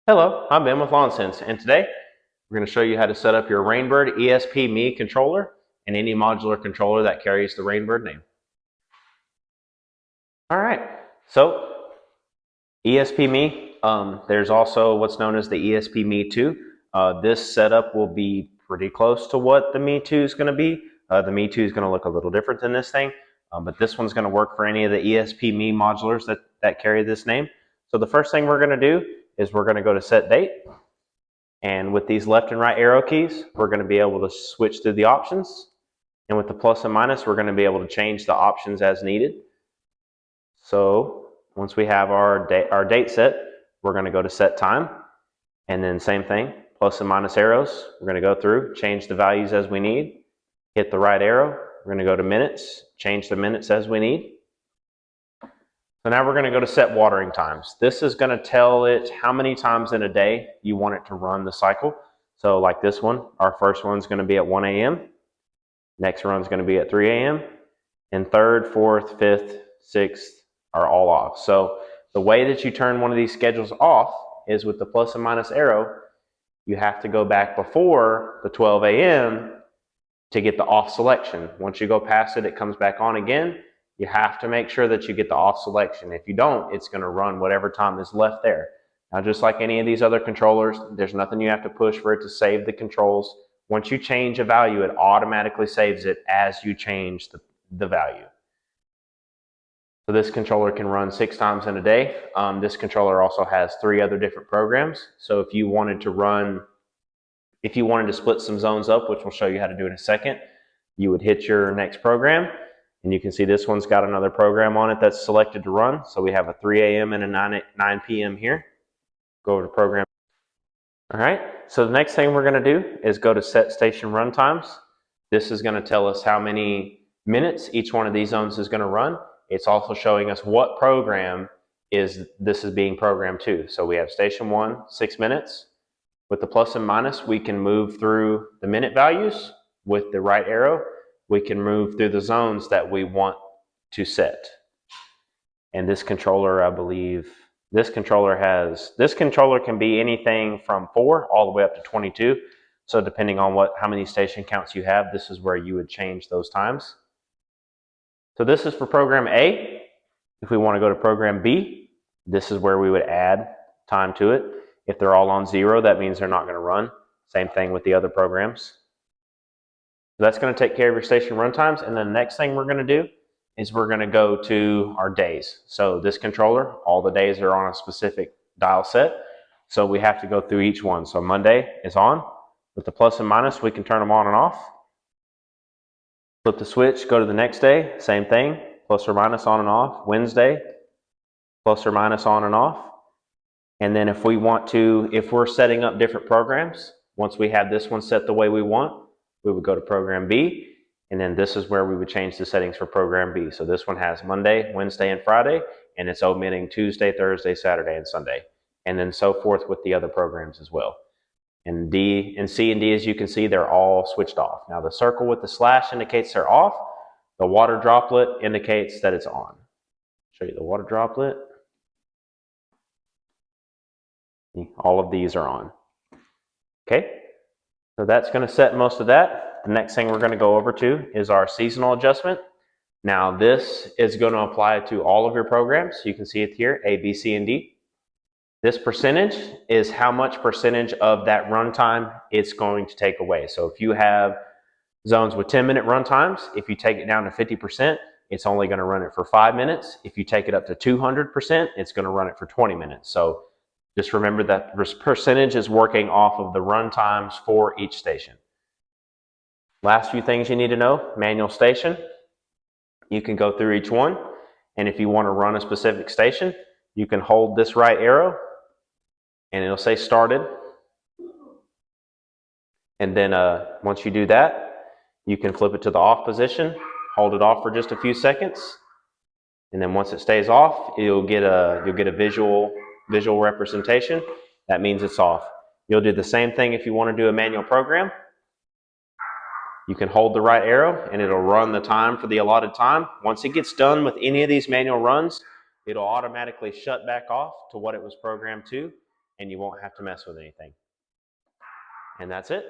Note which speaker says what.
Speaker 1: Hello, I'm Ben with LawnSense, and today we're going to show you how to set up your RainBird ESP-ME controller and any modular controller that carries the RainBird name. All right, so ESP-ME, there's also what's known as the ESP-ME 2. This setup will be pretty close to what the ME 2 is going to be. The ME 2 is going to look a little different than this thing, but this one's going to work for any of the ESP-ME modulars that carry this name. So the first thing we're going to do is we're going to go to Set Date. And with these left and right arrow keys, we're going to be able to switch through the options. And with the plus and minus, we're going to be able to change the options as needed. So once we have our date set, we're going to go to set time. And then same thing, plus and minus arrows. We're going to go through, change the values as we need. Hit the right arrow. We're going to go to minutes, change the minutes as we need. So now we're going to go to set watering times. This is going to tell it how many times in a day you want it to run the cycle. So like this one, our first one's going to be at 1 a.m. Next run's going to be at 3 a.m. And third, fourth, fifth, sixth are all off. So the way that you turn one of these schedules off is with the plus and minus arrow. You have to go back before the 12 a.m. to get the off selection. Once you go past it, it comes back on again. You have to make sure that you get the off selection. If you don't, it's going to run whatever time is left there. Now, just like any of these other controllers, there's nothing you have to push for it to save the controls. Once you change a value, it automatically saves it as you change the value. So this controller can run 6 times in a day. This controller also has 3 other different programs. So if you wanted to split some zones up, which we'll show you how to do in a second, you would hit your next program. And you can see this one's got another program on it that's selected to run. So we have a 3 a.m. and a 9 p.m. here. Go over to program. All right, so the next thing we're going to do is go to set station run times. This is going to tell us how many minutes each one of these zones is going to run. It's also showing us what program this is being programmed to. So we have station 1, 6 minutes. With the plus and minus, we can move through the minute values. With the right arrow, we can move through the zones that we want to set. And this controller, I believe, this controller can be anything from 4 all the way up to 22. So depending on how many station counts you have, this is where you would change those times. So this is for program A. If we want to go to program B, this is where we would add time to it. If they're all on 0, that means they're not going to run. Same thing with the other programs. So that's going to take care of your station run times. And then the next thing we're going to do is we're going to go to our days. So this controller, all the days are on a specific dial set. So we have to go through each one. So Monday is on. With the plus and minus, we can turn them on and off. Flip the switch, go to the next day, same thing, plus or minus on and off. Wednesday, plus or minus on and off. And then if we're setting up different programs, once we have this one set the way we want, we would go to program B, and then this is where we would change the settings for program B. So this one has Monday, Wednesday, and Friday, and it's omitting Tuesday, Thursday, Saturday, and Sunday. And then so forth with the other programs as well. And C and D, as you can see, they're all switched off. Now the circle with the slash indicates they're off. The water droplet indicates that it's on. Show you the water droplet. All of these are on. Okay. So that's going to set most of that. The next thing we're going to go over to is our seasonal adjustment. Now this is going to apply to all of your programs. You can see it here, A, B, C, and D. This percentage is how much percentage of that runtime it's going to take away. So if you have zones with 10-minute run times, if you take it down to 50%, it's only going to run it for 5 minutes. If you take it up to 200%, it's going to run it for 20 minutes. So just remember that percentage is working off of the run times for each station. Last few things you need to know, manual station. You can go through each one, and if you want to run a specific station, you can hold this right arrow, and it'll say started. And then once you do that, you can flip it to the off position, hold it off for just a few seconds, and then once it stays off, you'll get a visual representation. That means it's off. You'll do the same thing if you want to do a manual program. You can hold the right arrow and it'll run the time for the allotted time. Once it gets done with any of these manual runs, it'll automatically shut back off to what it was programmed to, and you won't have to mess with anything. And that's it.